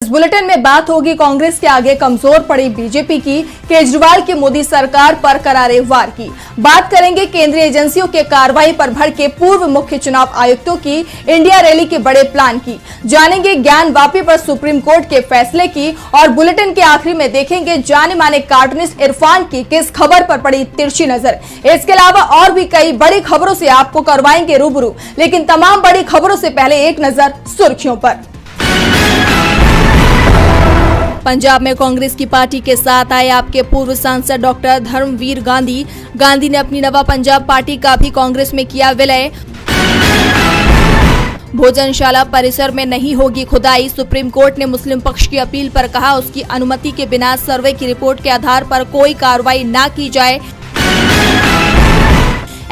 Bulletin में बात होगी कांग्रेस के आगे कमजोर पड़ी बीजेपी की, केजरीवाल की मोदी सरकार पर करारे वार की। बात करेंगे केंद्रीय एजेंसियों के कार्रवाई पर भड़के पूर्व मुख्य चुनाव आयुक्तों की, इंडिया रैली के बड़े प्लान की। जानेंगे ज्ञान वापी पर सुप्रीम कोर्ट के फैसले की और बुलेटिन के आखिरी में देखेंगे जाने माने कार्टूनिस्ट इरफान की किस खबर पर पड़ी तिरछी नजर। इसके अलावा और भी कई बड़ी खबरों से आपको करवाएंगे रूबरू, लेकिन तमाम बड़ी खबरों से पहले एक नजर सुर्खियों पर। पंजाब में कांग्रेस की पार्टी के साथ आए आपके पूर्व सांसद डॉक्टर धर्मवीर गांधी ने अपनी नवा पंजाब पार्टी का भी कांग्रेस में किया विलय। भोजनशाला परिसर में नहीं होगी खुदाई, सुप्रीम कोर्ट ने मुस्लिम पक्ष की अपील पर कहा उसकी अनुमति के बिना सर्वे की रिपोर्ट के आधार पर कोई कार्रवाई न की जाए।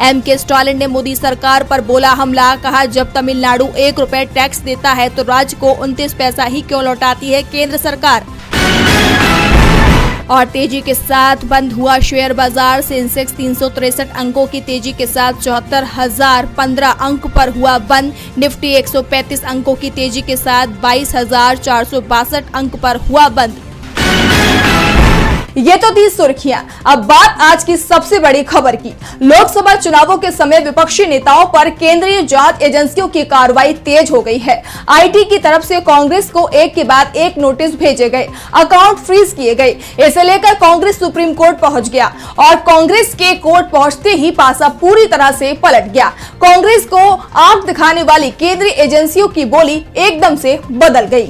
एमके स्टालिन ने मोदी सरकार पर बोला हमला, कहा जब तमिलनाडु 1 रुपए टैक्स देता है तो राज्य को 29 पैसा ही क्यों लौटाती है केंद्र सरकार। और तेजी के साथ बंद हुआ शेयर बाजार, सेंसेक्स 363 अंकों की तेजी के साथ 74,015 अंक पर हुआ बंद। निफ्टी 135 अंकों की तेजी के साथ 22,462 अंक पर हुआ बंद। ये तो थी सुर्खियां। अब बात आज की सबसे बड़ी खबर की। लोकसभा चुनावों के समय विपक्षी नेताओं पर केंद्रीय जांच एजेंसियों की कार्रवाई तेज हो गई है। आईटी की तरफ से कांग्रेस को एक के बाद एक नोटिस भेजे गए, अकाउंट फ्रीज किए गए। इसे लेकर कांग्रेस सुप्रीम कोर्ट पहुंच गया और कांग्रेस के कोर्ट पहुंचते ही पासा पूरी तरह से पलट गया। कांग्रेस को आंख दिखाने वाली केंद्रीय एजेंसियों की बोली एकदम से बदल गई।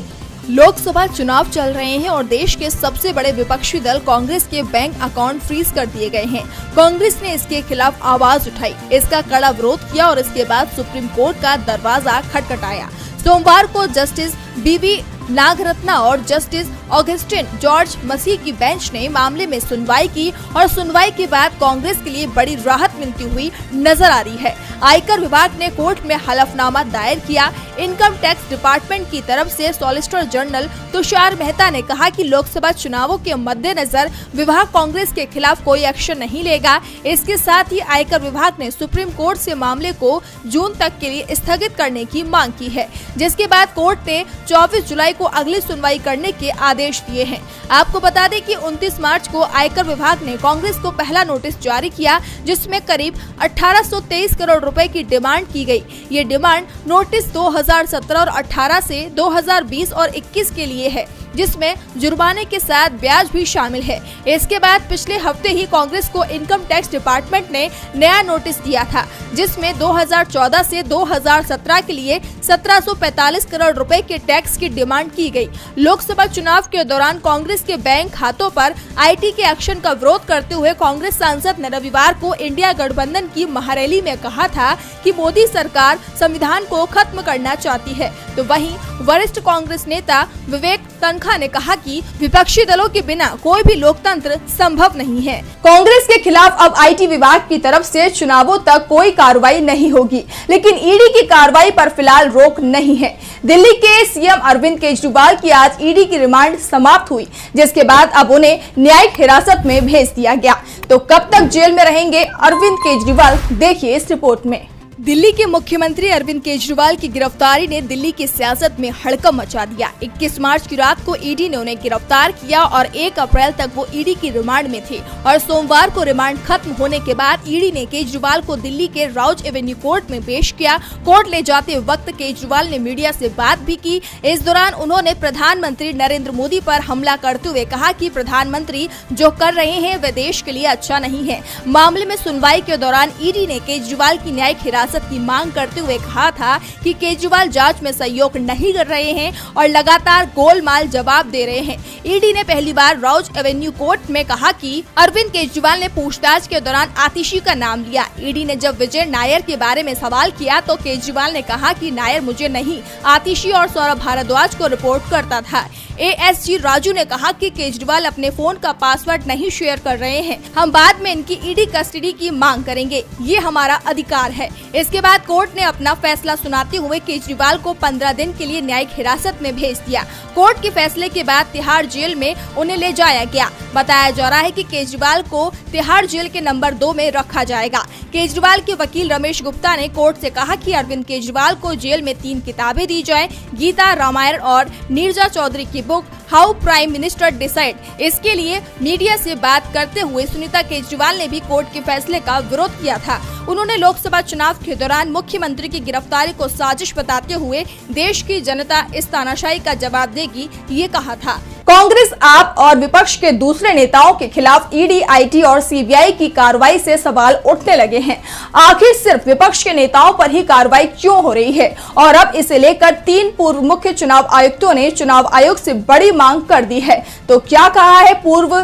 लोकसभा चुनाव चल रहे हैं और देश के सबसे बड़े विपक्षी दल कांग्रेस के बैंक अकाउंट फ्रीज कर दिए गए हैं। कांग्रेस ने इसके खिलाफ आवाज उठाई, इसका कड़ा विरोध किया और इसके बाद सुप्रीम कोर्ट का दरवाजा खटखटाया। सोमवार को जस्टिस बीवी नागरत्ना और जस्टिस ऑगस्टिन जॉर्ज मसीह की बेंच ने मामले में सुनवाई की और सुनवाई के बाद कांग्रेस के लिए बड़ी राहत मिलती हुई नजर आ रही है। आयकर विभाग ने कोर्ट में हलफनामा दायर किया। इनकम टैक्स डिपार्टमेंट की तरफ से सॉलिसिटर जनरल तुषार मेहता ने कहा कि लोकसभा चुनावों के मद्देनजर विभाग कांग्रेस के खिलाफ कोई एक्शन नहीं लेगा। इसके साथ ही आयकर विभाग ने सुप्रीम कोर्ट से मामले को जून तक के लिए स्थगित करने की मांग की है, जिसके बाद कोर्ट ने 24 जुलाई को अगली सुनवाई करने के आदेश दिए हैं। आपको बता दें कि 29 मार्च को आयकर विभाग ने कांग्रेस को पहला नोटिस जारी किया, जिसमें करीब 1823 करोड़ रुपए की डिमांड की गई। ये डिमांड नोटिस 2017 और 18 से 2020 और 21 के लिए है, जिसमें जुर्माने के साथ ब्याज भी शामिल है। इसके बाद पिछले हफ्ते ही कांग्रेस को इनकम टैक्स डिपार्टमेंट ने नया नोटिस दिया था, जिसमें 2014 से 2017 के लिए 1745 करोड़ रुपए के टैक्स की डिमांड की गई। लोकसभा चुनाव के दौरान कांग्रेस के बैंक खातों पर आईटी के एक्शन का विरोध करते हुए कांग्रेस सांसद ने रविवार को इंडिया गठबंधन की महारैली में कहा था कि मोदी सरकार संविधान को खत्म करना चाहती है। तो वहीं वरिष्ठ कांग्रेस नेता विवेक तनखा ने कहा कि विपक्षी दलों के बिना कोई भी लोकतंत्र संभव नहीं है। कांग्रेस के खिलाफ अब आईटी विभाग की तरफ से चुनावों तक कोई कार्रवाई नहीं होगी, लेकिन ईडी की कार्रवाई पर फिलहाल रोक नहीं है। दिल्ली के सीएम अरविंद केजरीवाल की आज ईडी की रिमांड समाप्त हुई, जिसके बाद अब उन्हें न्यायिक हिरासत में भेज दिया गया। तो कब तक जेल में रहेंगे अरविंद केजरीवाल, देखिए इस रिपोर्ट में। दिल्ली के मुख्यमंत्री अरविंद केजरीवाल की गिरफ्तारी ने दिल्ली की सियासत में हड़कंप मचा दिया। 21 मार्च की रात को ईडी ने उन्हें गिरफ्तार किया और 1 अप्रैल तक वो ईडी की रिमांड में थे और सोमवार को रिमांड खत्म होने के बाद ईडी ने केजरीवाल को दिल्ली के राउज एवेन्यू कोर्ट में पेश किया। कोर्ट ले जाते वक्त केजरीवाल ने मीडिया से बात भी की। इस दौरान उन्होंने प्रधानमंत्री नरेंद्र मोदी पर हमला करते हुए कहा कि प्रधानमंत्री जो कर रहे हैं वह देश के लिए अच्छा नहीं है। मामले में सुनवाई के दौरान ईडी ने केजरीवाल की न्यायिक हिरासत की मांग करते हुए कहा था कि केजरीवाल जांच में सहयोग नहीं कर रहे हैं और लगातार गोलमाल जवाब दे रहे हैं। ईडी ने पहली बार राउज एवेन्यू कोर्ट में कहा कि अरविंद केजरीवाल ने पूछताछ के दौरान आतिशी का नाम लिया। ईडी ने जब विजय नायर के बारे में सवाल किया तो केजरीवाल ने कहा कि नायर मुझे नहीं, आतिशी और सौरभ भारद्वाज को रिपोर्ट करता था। एएसजी राजू ने कहा कि केजरीवाल अपने फोन का पासवर्ड नहीं शेयर कर रहे हैं। हम बाद में इनकी ईडी कस्टडी की मांग करेंगे, ये हमारा अधिकार है। इसके बाद कोर्ट ने अपना फैसला सुनाते हुए केजरीवाल को 15 दिन के लिए न्यायिक हिरासत में भेज दिया। कोर्ट के फैसले के बाद तिहाड़ जेल में उन्हें ले जाया गया। बताया जा रहा है कि केजरीवाल को तिहाड़ जेल के नंबर 2 में रखा जाएगा। केजरीवाल के वकील रमेश गुप्ता ने कोर्ट से कहा कि अरविंद केजरीवाल को जेल में 3 किताबें दी जाए, गीता, रामायण और नीरजा चौधरी की book how prime minister decide. इसके लिए मीडिया से बात करते हुए सुनीता केजरीवाल ने भी कोर्ट के फैसले का विरोध किया था। उन्होंने लोकसभा चुनाव के दौरान मुख्यमंत्री की गिरफ्तारी को साजिश बताते हुए देश की जनता इस तानाशाही का जवाब देगी, ये कहा था। कांग्रेस, आप और विपक्ष के दूसरे नेताओं के खिलाफ ईडी, आईटी और सीबीआई की कार्रवाई से सवाल उठने लगे हैं। आखिर सिर्फ विपक्ष के नेताओं पर ही कार्रवाई क्यों हो रही है? और अब इसे लेकर 3 पूर्व मुख्य चुनाव आयुक्तों ने चुनाव आयोग से बड़ी मांग कर दी है। तो क्या कहा है पूर्व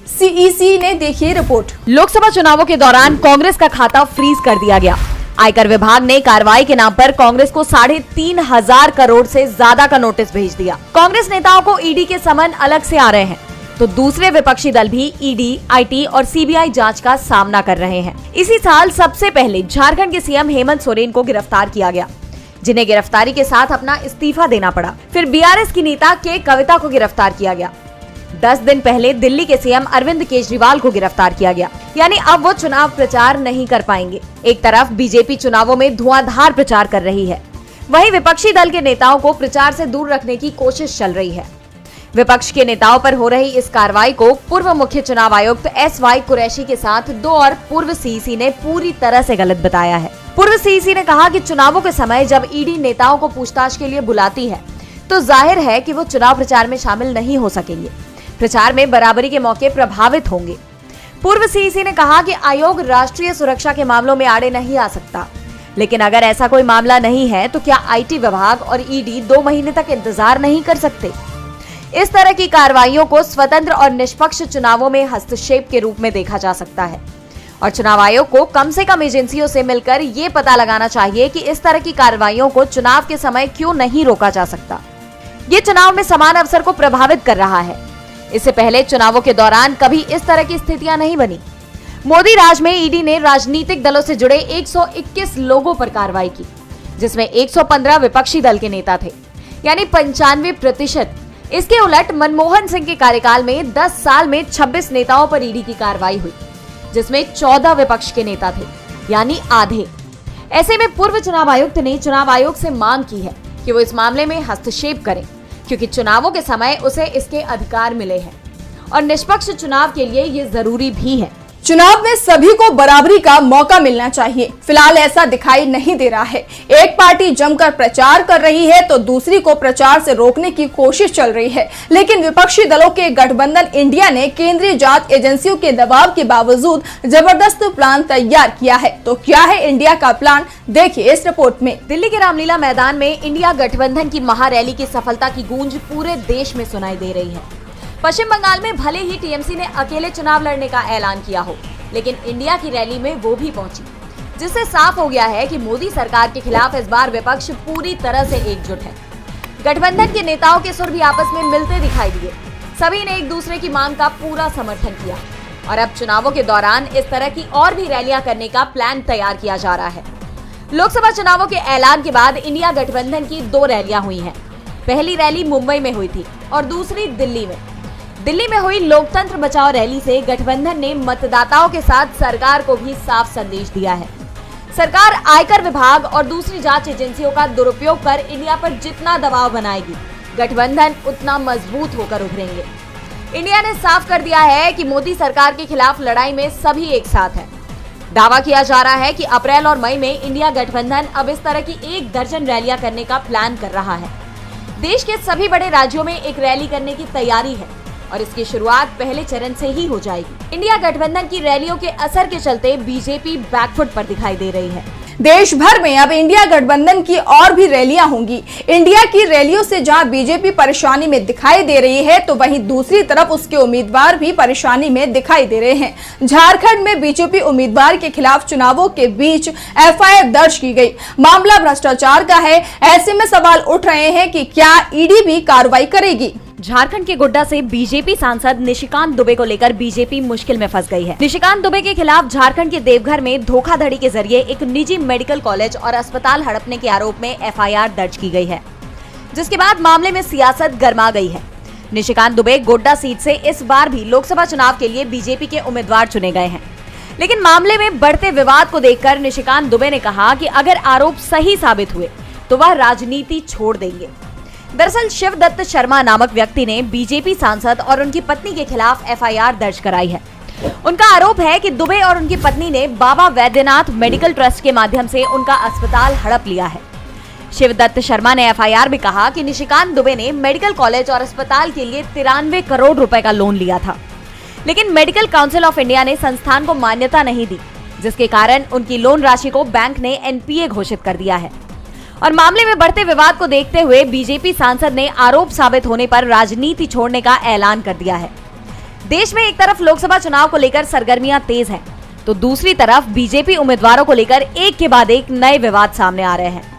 सीईसी ने, देखिए रिपोर्ट। लोकसभा चुनावों के दौरान कांग्रेस का खाता फ्रीज कर दिया गया। आयकर विभाग ने कार्रवाई के नाम पर कांग्रेस को 3,500 करोड़ से ज्यादा का नोटिस भेज दिया। कांग्रेस नेताओं को ईडी के समन अलग से आ रहे हैं, तो दूसरे विपक्षी दल भी ईडी, आईटी और सीबीआई जांच का सामना कर रहे हैं। इसी साल सबसे पहले झारखंड के सीएम हेमंत सोरेन को गिरफ्तार किया गया, जिन्हें गिरफ्तारी के साथ अपना इस्तीफा देना पड़ा। फिर बीआरएस की नेता के कविता को गिरफ्तार किया गया। 10 दिन पहले दिल्ली के सीएम अरविंद केजरीवाल को गिरफ्तार किया गया। यानी अब वो चुनाव प्रचार नहीं कर पाएंगे। एक तरफ बीजेपी चुनावों में धुआंधार प्रचार कर रही है, वहीं विपक्षी दल के नेताओं को प्रचार से दूर रखने की कोशिश चल रही है। विपक्ष के नेताओं पर हो रही इस कार्रवाई को पूर्व मुख्य चुनाव आयुक्त SY कुरैशी के साथ 2 और पूर्व सीईसी ने पूरी तरह से गलत बताया है। पूर्व सीईसी ने कहा कि चुनावों के समय जब ईडी नेताओं को पूछताछ के लिए बुलाती है, तो जाहिर है कि वो चुनाव प्रचार में शामिल नहीं हो सकेंगे। प्रचार में बराबरी के मौके प्रभावित होंगे। पूर्व सीईसी ने कहा कि आयोग राष्ट्रीय सुरक्षा के मामलों में आड़े नहीं आ सकता, लेकिन अगर ऐसा कोई मामला नहीं है तो क्या आईटी विभाग और ईडी 2 महीने तक इंतजार नहीं कर सकते? इस तरह की कार्रवाइयों को स्वतंत्र और निष्पक्ष चुनावों में हस्तक्षेप के रूप में देखा जा सकता है और चुनाव आयोग को कम से कम एजेंसियों से मिलकर ये पता लगाना चाहिए कि इस तरह की कार्रवाइयों को चुनाव के समय क्यों नहीं रोका जा सकता। ये चुनाव में समान अवसर को प्रभावित कर रहा है। इससे पहले चुनावों के दौरान कभी इस तरह की स्थितियां नहीं बनी। मोदी राज में ईडी ने राजनीतिक दलों से जुड़े 121 लोगों पर कार्रवाई की, जिसमें 115 विपक्षी दल के नेता थे, यानी 95%। इसके उलट मनमोहन सिंह के कार्यकाल में 10 साल में 26 नेताओं पर ईडी की कार्रवाई हुई, जिसमें 14 विपक्ष के नेता थे, यानी आधे। ऐसे में पूर्व चुनाव आयुक्त ने चुनाव आयोग से मांग की है कि वो इस मामले में हस्तक्षेप करें, क्योंकि चुनावों के समय उसे इसके अधिकार मिले हैं और निष्पक्ष चुनाव के लिए ये जरूरी भी है। चुनाव में सभी को बराबरी का मौका मिलना चाहिए। फिलहाल ऐसा दिखाई नहीं दे रहा है। एक पार्टी जमकर प्रचार कर रही है तो दूसरी को प्रचार से रोकने की कोशिश चल रही है। लेकिन विपक्षी दलों के गठबंधन इंडिया ने केंद्रीय जांच एजेंसियों के दबाव के बावजूद जबरदस्त प्लान तैयार किया है। तो क्या है इंडिया का प्लान, देखिए इस रिपोर्ट में। दिल्ली के रामलीला मैदान में इंडिया गठबंधन की महारैली की सफलता की गूंज पूरे देश में सुनाई दे रही है। पश्चिम बंगाल में भले ही टीएमसी ने अकेले चुनाव लड़ने का ऐलान किया हो, लेकिन इंडिया की रैली में वो भी पहुंची, जिससे साफ हो गया है कि मोदी सरकार के खिलाफ इस बार विपक्ष पूरी तरह से एकजुट है। गठबंधन के नेताओं के सुर भी आपस में मिलते दिखाई दिए। सभी ने एक दूसरे की मांग का पूरा समर्थन किया और अब चुनावों के दौरान इस तरह की और भी रैलियां करने का प्लान तैयार किया जा रहा है। लोकसभा चुनावों के ऐलान के बाद इंडिया गठबंधन की 2 रैलियां हुई हैं। पहली रैली मुंबई में हुई थी और दूसरी दिल्ली में। दिल्ली में हुई लोकतंत्र बचाओ रैली से गठबंधन ने मतदाताओं के साथ सरकार को भी साफ संदेश दिया है। सरकार आयकर विभाग और दूसरी जांच एजेंसियों का दुरुपयोग कर इंडिया पर जितना दबाव बनाएगी, गठबंधन उतना मजबूत होकर उभरेंगे। इंडिया ने साफ कर दिया है कि मोदी सरकार के खिलाफ लड़ाई में सभी एक साथ हैं। दावा किया जा रहा है कि अप्रैल और मई में इंडिया गठबंधन अब इस तरह की 1 दर्जन रैलियां करने का प्लान कर रहा है। देश के सभी बड़े राज्यों में एक रैली करने की तैयारी है और इसकी शुरुआत पहले चरण से ही हो जाएगी। इंडिया गठबंधन की रैलियों के असर के चलते बीजेपी बैकफुट पर दिखाई दे रही है। देश भर में अब इंडिया गठबंधन की और भी रैलियां होंगी। इंडिया की रैलियों से जहां बीजेपी परेशानी में दिखाई दे रही है, तो वहीं दूसरी तरफ उसके उम्मीदवार भी परेशानी में दिखाई दे रहे हैं। झारखंड में बीजेपी उम्मीदवार के खिलाफ चुनावों के बीच FIR दर्ज की गई। मामला भ्रष्टाचार का है। ऐसे में सवाल उठ रहे हैं कि क्या ईडी भी कार्रवाई करेगी। झारखंड के गोड्डा से बीजेपी सांसद निशिकांत दुबे को लेकर बीजेपी मुश्किल में फंस गई है। निशिकांत दुबे के खिलाफ झारखंड के देवघर में धोखाधड़ी के जरिए एक निजी मेडिकल कॉलेज और अस्पताल हड़पने के आरोप में FIR दर्ज की गई है, जिसके बाद मामले में सियासत गर्मा गई है। निशिकांत दुबे गोड्डा सीट से इस बार भी लोकसभा चुनाव के लिए बीजेपी के उम्मीदवार चुने गए हैं, लेकिन मामले में बढ़ते विवाद को देखकर निशिकांत दुबे ने कहा कि अगर आरोप सही साबित हुए तो वह राजनीति छोड़ देंगे। दरअसल शिवदत्त शर्मा नामक व्यक्ति ने बीजेपी सांसद और उनकी पत्नी के खिलाफ एफआईआर दर्ज कराई है। उनका आरोप है कि दुबे और उनकी पत्नी ने बाबा वैद्यनाथ मेडिकल ट्रस्ट के माध्यम से उनका अस्पताल हड़प लिया है। शिवदत्त शर्मा ने एफआईआर में कहा कि निशिकांत दुबे ने मेडिकल कॉलेज और अस्पताल के लिए 93 करोड़ रुपए का लोन लिया था, लेकिन मेडिकल काउंसिल ऑफ इंडिया ने संस्थान को मान्यता नहीं दी, जिसके कारण उनकी लोन राशि को बैंक ने एनपीए घोषित कर दिया है। और मामले में बढ़ते विवाद को देखते हुए बीजेपी सांसद ने आरोप साबित होने पर राजनीति छोड़ने का ऐलान कर दिया है। देश में एक तरफ लोकसभा चुनाव को लेकर सरगर्मियां तेज हैं, तो दूसरी तरफ बीजेपी उम्मीदवारों को लेकर एक के बाद एक नए विवाद सामने आ रहे हैं,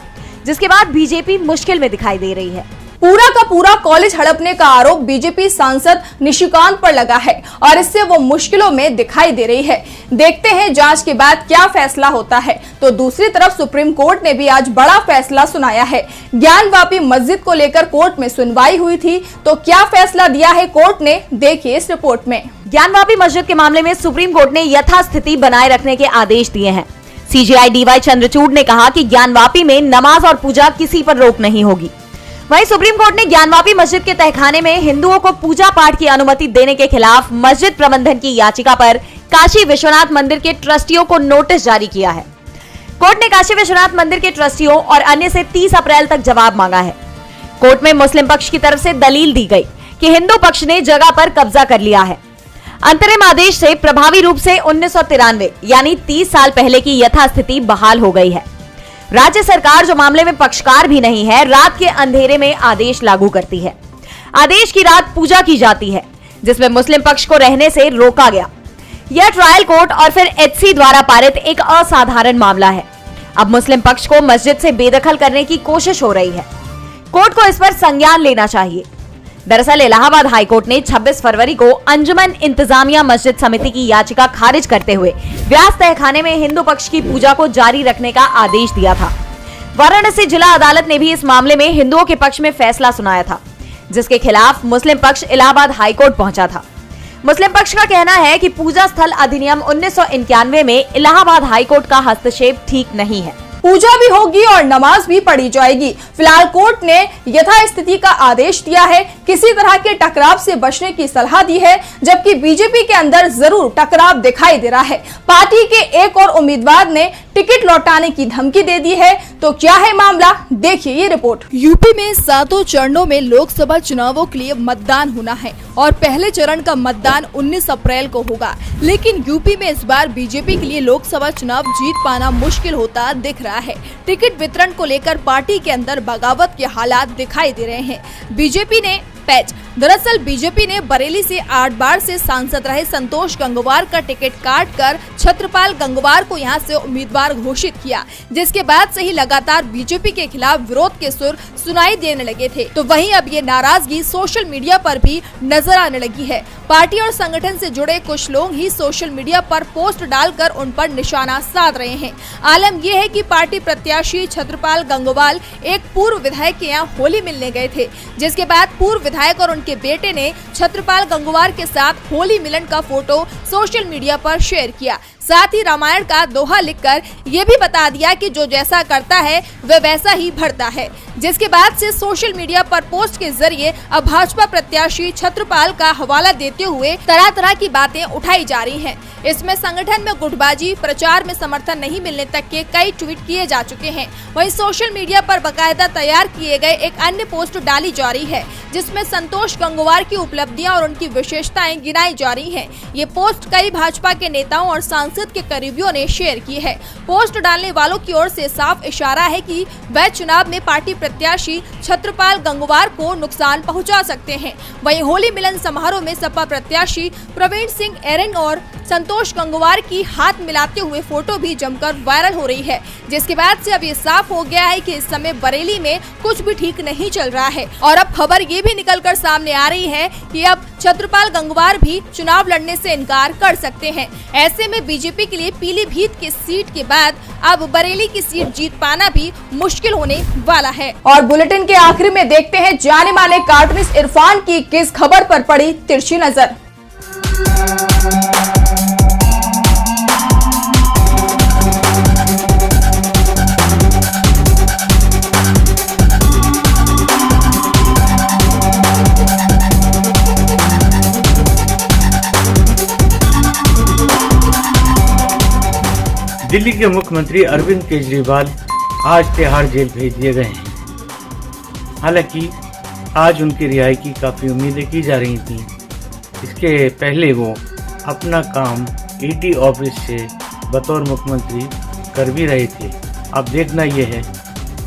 जिसके बाद बीजेपी मुश्किल में दिखाई दे रही है। पूरा का पूरा कॉलेज हड़पने का आरोप बीजेपी सांसद निशिकांत पर लगा है और इससे वो मुश्किलों में दिखाई दे रही है। देखते हैं जांच के बाद क्या फैसला होता है। तो दूसरी तरफ सुप्रीम कोर्ट ने भी आज बड़ा फैसला सुनाया है। ज्ञानवापी मस्जिद को लेकर कोर्ट में सुनवाई हुई थी, तो क्या फैसला दिया है कोर्ट ने, देखिए इस रिपोर्ट में। ज्ञानवापी मस्जिद के मामले में सुप्रीम कोर्ट ने यथास्थिति बनाए रखने के आदेश दिए हैं। सीजेआई डीवाई चंद्रचूड़ ने कहा कि ज्ञानवापी में नमाज और पूजा किसी पर रोक नहीं होगी। वहीं सुप्रीम कोर्ट ने ज्ञानवापी मस्जिद के तहखाने में हिंदुओं को पूजा पाठ की अनुमति देने के खिलाफ मस्जिद प्रबंधन की याचिका पर काशी विश्वनाथ मंदिर के ट्रस्टियों को नोटिस जारी किया है। कोर्ट ने काशी विश्वनाथ मंदिर के ट्रस्टियों और अन्य से 30 अप्रैल तक जवाब मांगा है। कोर्ट में मुस्लिम पक्ष की तरफ से दलील दी गई कि हिंदू पक्ष ने जगह पर कब्जा कर लिया है। अंतरिम आदेश से प्रभावी रूप से 1993 यानी 30 साल पहले की यथास्थिति बहाल हो गई है। राज्य सरकार, जो मामले में पक्षकार भी नहीं है, रात के अंधेरे में आदेश लागू करती है। आदेश की रात पूजा की जाती है, जिसमें मुस्लिम पक्ष को रहने से रोका गया। यह ट्रायल कोर्ट और फिर एचसी द्वारा पारित एक असाधारण मामला है। अब मुस्लिम पक्ष को मस्जिद से बेदखल करने की कोशिश हो रही है। कोर्ट को इस पर संज्ञान लेना चाहिए। दरअसल इलाहाबाद हाईकोर्ट ने 26 फरवरी को अंजुमन इंतजामिया मस्जिद समिति की याचिका खारिज करते हुए व्यास तहखाने में हिंदू पक्ष की पूजा को जारी रखने का आदेश दिया था। वाराणसी जिला अदालत ने भी इस मामले में हिंदुओं के पक्ष में फैसला सुनाया था, जिसके खिलाफ मुस्लिम पक्ष इलाहाबाद हाईकोर्ट पहुंचा था। मुस्लिम पक्ष का कहना है कि पूजा स्थल अधिनियम 1991 में इलाहाबाद हाईकोर्ट का हस्तक्षेप ठीक नहीं है। पूजा भी होगी और नमाज भी पढ़ी जाएगी। फिलहाल कोर्ट ने यथास्थिति का आदेश दिया है, किसी तरह के टकराव से बचने की सलाह दी है, जबकि बीजेपी के अंदर जरूर टकराव दिखाई दे रहा है। पार्टी के एक और उम्मीदवार ने टिकट लौटाने की धमकी दे दी है, तो क्या है मामला, देखिए ये रिपोर्ट। यूपी में 7 चरणों में लोकसभा चुनावों के लिए मतदान होना है और पहले चरण का मतदान 19 अप्रैल को होगा। लेकिन यूपी में इस बार बीजेपी के लिए लोकसभा चुनाव जीत पाना मुश्किल होता दिख रहा है। टिकट वितरण को लेकर पार्टी के अंदर बगावत के हालात दिखाई दे रहे हैं। बीजेपी ने पैच दरअसल बीजेपी ने बरेली से 8 बार से सांसद रहे संतोष गंगवार का टिकट काटकर छत्रपाल गंगवार को यहां से उम्मीदवार घोषित किया, जिसके बाद से ही लगातार बीजेपी के खिलाफ विरोध के सुर सुनाई देने लगे थे। तो वहीं अब ये नाराजगी सोशल मीडिया पर भी नजर आने लगी है। पार्टी और संगठन से जुड़े कुछ लोग ही सोशल मीडिया पर पोस्ट डालकर उन पर निशाना साध रहे हैं। आलम यह है कि पार्टी प्रत्याशी छत्रपाल गंगवार एक पूर्व विधायक के यहाँ होली मिलने गए थे, जिसके बाद पूर्व विधायक और उनके बेटे ने छत्रपाल गंगवार के साथ होली मिलन का फोटो सोशल मीडिया पर शेयर किया। साथ ही रामायण का दोहा लिखकर ये भी बता दिया कि जो जैसा करता है वह वैसा ही भरता है, जिसके बाद से सोशल मीडिया पर पोस्ट के जरिए अब भाजपा प्रत्याशी छत्रपाल का हवाला देते हुए तरह तरह की बातें उठाई जा रही हैं। इसमें संगठन में गुटबाजी, प्रचार में समर्थन नहीं मिलने तक के कई ट्वीट किए जा चुके हैं। वहीं सोशल मीडिया पर बाकायदा तैयार किए गए एक अन्य पोस्ट डाली जा रही है, जिसमें संतोष गंगवार की उपलब्धियां और उनकी विशेषताएं गिनाई जा रही हैं। ये पोस्ट कई भाजपा के नेताओं और सांसद के करीबियों ने शेयर की है। पोस्ट डालने वालों की ओर से साफ इशारा है कि वह चुनाव में पार्टी प्रत्याशी छत्रपाल गंगवार को नुकसान पहुंचा सकते हैं। वहीं होली मिलन समारोह में सपा प्रत्याशी प्रवीण सिंह एरन और संतोष गंगवार की हाथ मिलाते हुए फोटो भी जमकर वायरल हो रही है, जिसके बाद से अब ये साफ हो गया है कि इस समय बरेली में कुछ भी ठीक नहीं चल रहा है। और अब खबर ये भी निकलकर सामने आ रही है कि अब छत्रपाल गंगवार भी चुनाव लड़ने से इनकार कर सकते हैं। ऐसे में बीजेपी के लिए पीलीभीत की सीट के बाद अब बरेली की सीट जीत पाना भी मुश्किल होने वाला है। और बुलेटिन के आखिर में देखते हैं जाने माने कार्टूनिस्ट इरफान की किस खबर पर पड़ी तिरछी नजर। दिल्ली के मुख्यमंत्री अरविंद केजरीवाल आज तिहाड़ जेल भेज दिए गए हैं। हालांकि आज उनकी रिहाई की काफ़ी उम्मीदें की जा रही थीं। इसके पहले वो अपना काम ईडी ऑफिस से बतौर मुख्यमंत्री कर भी रहे थे। अब देखना यह है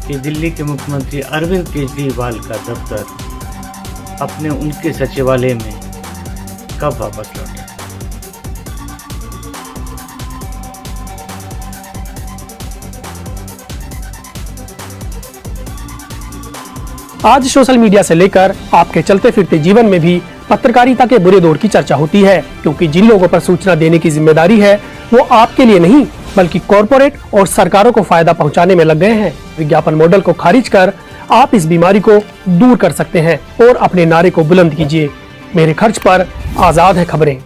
कि दिल्ली के मुख्यमंत्री अरविंद केजरीवाल का दफ्तर अपने उनके सचिवालय में कब वापस लौटे। आज सोशल मीडिया से लेकर आपके चलते फिरते जीवन में भी पत्रकारिता के बुरे दौर की चर्चा होती है, क्योंकि जिन लोगों पर सूचना देने की जिम्मेदारी है वो आपके लिए नहीं बल्कि कॉरपोरेट और सरकारों को फायदा पहुंचाने में लग गए हैं। विज्ञापन मॉडल को खारिज कर आप इस बीमारी को दूर कर सकते हैं और अपने नारे को बुलंद कीजिए। मेरे खर्च पर आजाद है खबरें।